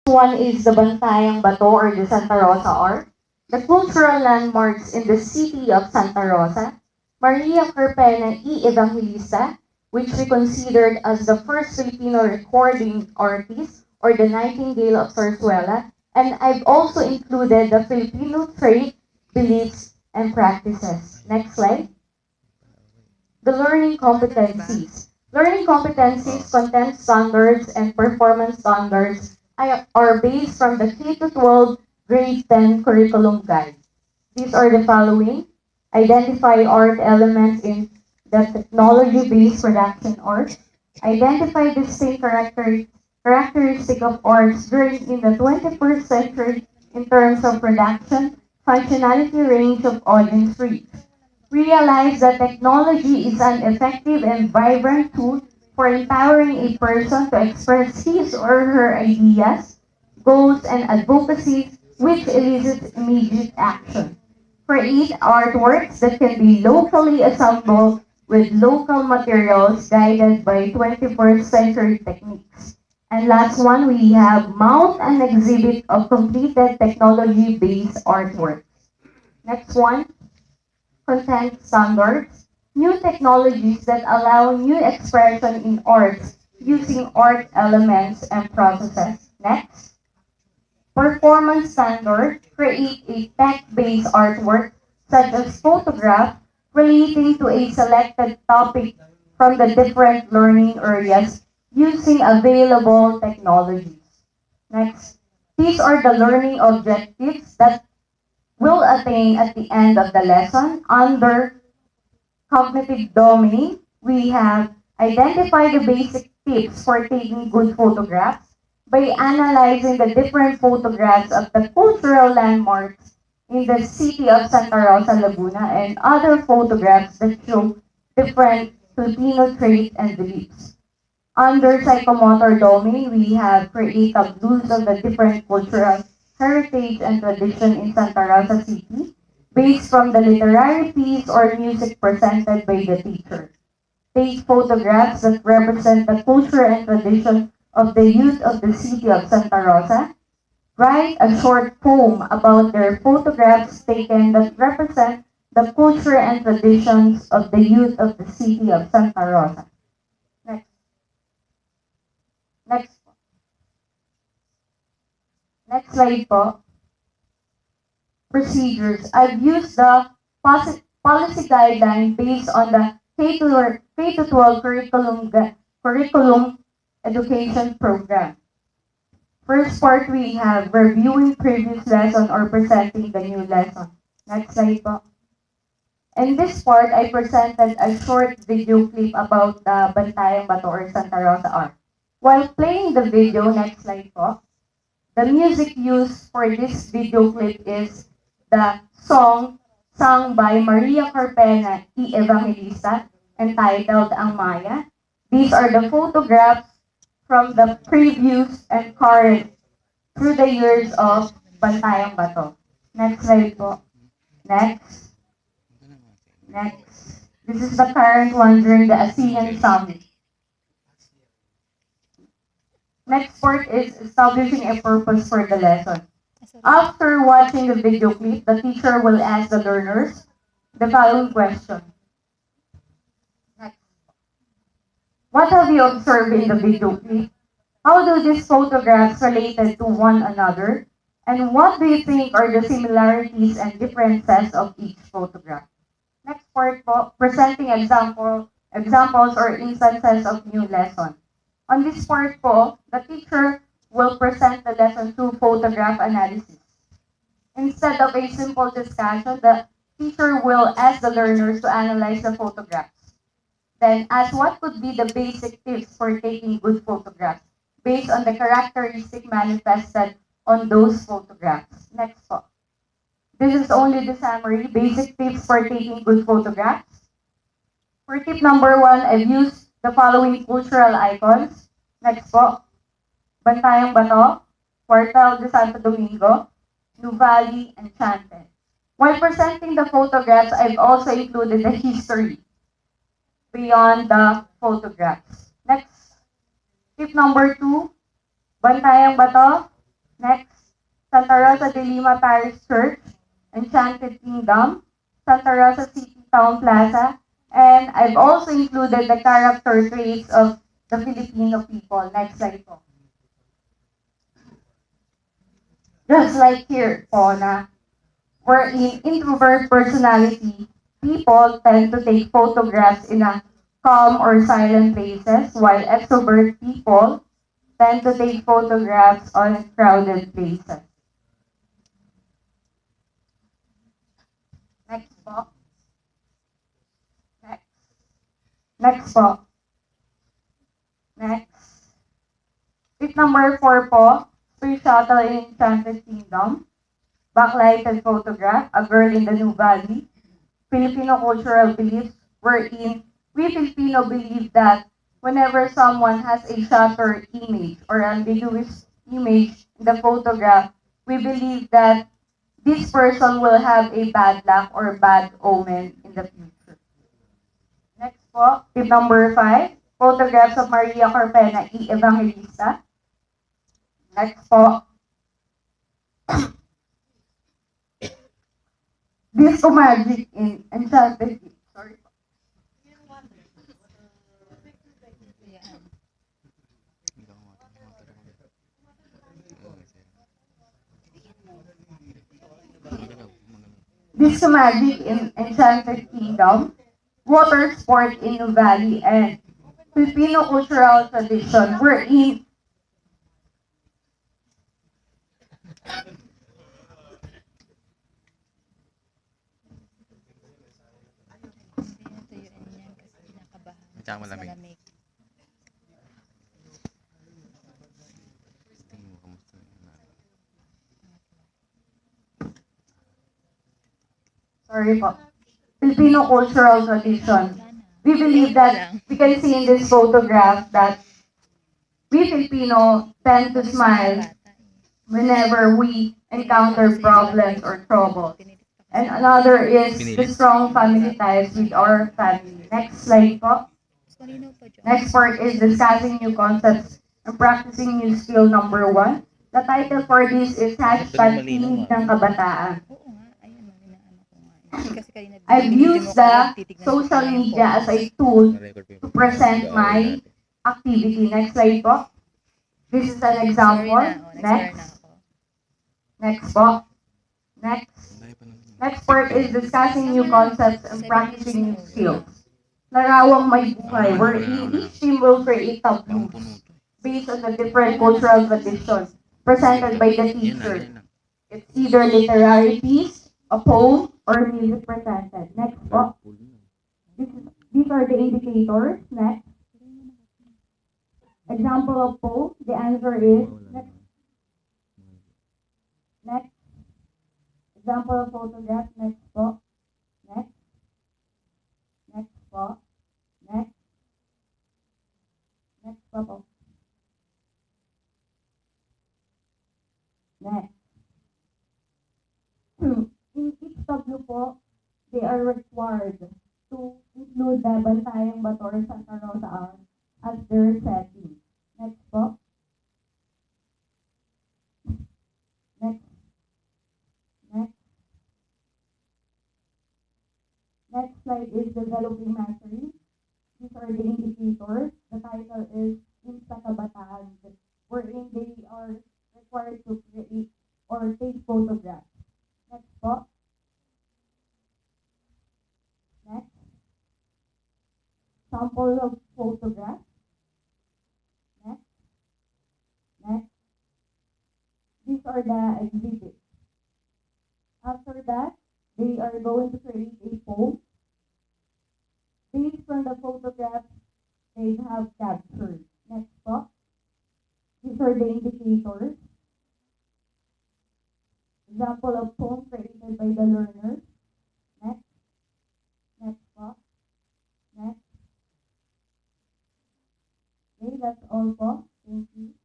one is the Bantayang Bato or the Santa Rosa Arch, the cultural landmarks in the city of Santa Rosa, Maria Carpena y Evangelista, which we considered as the first Filipino recording artist, or the Nightingale of Zarzuela, and I've also included the Filipino trait, beliefs, and practices. Next slide. The learning competencies. Learning competencies, content standards, and performance standards are based from the K-12 grade 10 curriculum guide. These are the following. Identify art elements in the technology-based production art. Identify distinct characteristic of arts during in the 21st century in terms of production, functionality, range of audience reach. Realize that technology is an effective and vibrant tool for empowering a person to express his or her ideas, goals, and advocacies, which elicits immediate action. Create artworks that can be locally assembled with local materials guided by 21st century techniques. And last one, we have mount an exhibit of completed technology-based artworks. Next one, content standards, new technologies that allow new expression in arts using art elements and processes. Next, performance standard, create a tech-based artwork such as photograph relating to a selected topic from the different learning areas using available technologies. Next, these are the learning objectives that will attain at the end of the lesson. Under cognitive domain, we have identify the basic tips for taking good photographs by analyzing the different photographs of the cultural landmarks in the city of Santa Rosa, Laguna, and other photographs that show different Filipino traits and beliefs. Under psychomotor domain, we have creative use of the different cultural heritage and tradition in Santa Rosa City based from the literary piece or music presented by the teacher. Take photographs that represent the culture and tradition of the youth of the city of Santa Rosa. Write a short poem about their photographs taken that represent the culture and traditions of the youth of the city of Santa Rosa. Next. Next. Next slide po. Procedures. I've used the policy guideline based on the K-12 curriculum education program. First part, we have reviewing previous lesson or presenting the new lesson. Next slide po. In this part, I presented a short video clip about the Bantayang Bato or Santa Rosa Arch. While playing the video, next slide po, the music used for this video clip is the song sung by Maria Carpena y Evangelista entitled Ang Maya. These are the photographs from the previous and current through the years of Bantayang Bato. Next slide po. Next. Next. This is the current one during the ASEAN Summit. Next part is establishing a purpose for the lesson. After watching the video clip, the teacher will ask the learners the following question. Next. What have you observed in the video clip? How do these photographs related to one another? And what do you think are the similarities and differences of each photograph? Next part po, presenting examples or instances of new lesson. On this part po, the teacher will present the lesson through photograph analysis. Instead of a simple discussion, the teacher will ask the learners to analyze the photographs. Then ask what could be the basic tips for taking good photographs based on the characteristic manifested on those photographs. Next po. This is only the summary, basic tips for taking good photographs. For tip number 1, I've used the following cultural icons. Next po. Bantayang Bato, Portal de Santo Domingo, Nuvali, and Chanted. While presenting the photographs, I've also included the history beyond the photographs. Next, tip number 2, Bantayang Bato, Next, Santa Rosa de Lima Parish Church, Enchanted Kingdom, Santa Rosa City Town Plaza, and I've also included the character traits of the Filipino people. Next slide po. Just like here po na where in introvert personality, people tend to take photographs in a calm or silent places, while extrovert people tend to take photographs on crowded places. Next po. Next. Next po. Next. Tip number 4 po, Space Shuttle in Enchanted Kingdom. Backlighted photograph, a girl in the New Valley. Filipino cultural beliefs wherein we Filipino believe that whenever someone has a shutter image or ambiguous image in the photograph, we believe that this person will have a bad luck or bad omen in the future. Next po, tip number 5, photographs of Maria Carpena E. Evangelista. Next po, Disco Magic in Enchanted Kingdom. Sorry po. Disco Magic in Enchanted Kingdom, water sport in New Valley, and Filipino cultural tradition wherein Tsaka malamig. Tingin mo, kamusta na? sorry po, Filipino cultural tradition. We believe that we can see in this photograph that we Filipino tend to smile whenever we encounter problems or troubles. And another is the strong family ties with our family. Next slide po. Next part is discussing new concepts and practicing new skill number 1. The title for this is hashtag Tinig ng Kabataan. Oo nga, ayun ang inaano ko nga. Kasi kanina I've binidyo mo used ko, the titignan ko social pa yung media as a photos. tool Na-record pa yung to present my activity. Next slide po. This is an Sorry example. na, oh, nag-share na Next. ako. Next po. Next. Dahil pa naman. Next part is discussing new concepts and practicing new skills. Larawang may buhay, wherein each team will create Parang tableaus puno to. based on the different cultural traditions presented by the Yan na, teacher. yan na. It's either literary piece, a poem, or music presented. Next po. These are the indicators. Next. Example of poem. The answer is next. Next. Example of photograph. Next po. Next. Next po. Next. Next po. Next. In each tableau po, they are required to include the Bantayang Bato or Santa Rosa Arm as their setting. Next po. Next. Next. Next slide is developing mastery. These are the indicators. The title is Insta Kabataan, wherein they are required to create or take photographs. Next po. Next. Sample of photograph. Next. Next. These are the exhibits. After that, they are going to create a poem. Based on the photographs they have captured. Next po. These are the indicators. Example of poem created by the learners. Next. Next po. Next. Okay, that's all po. Thank you.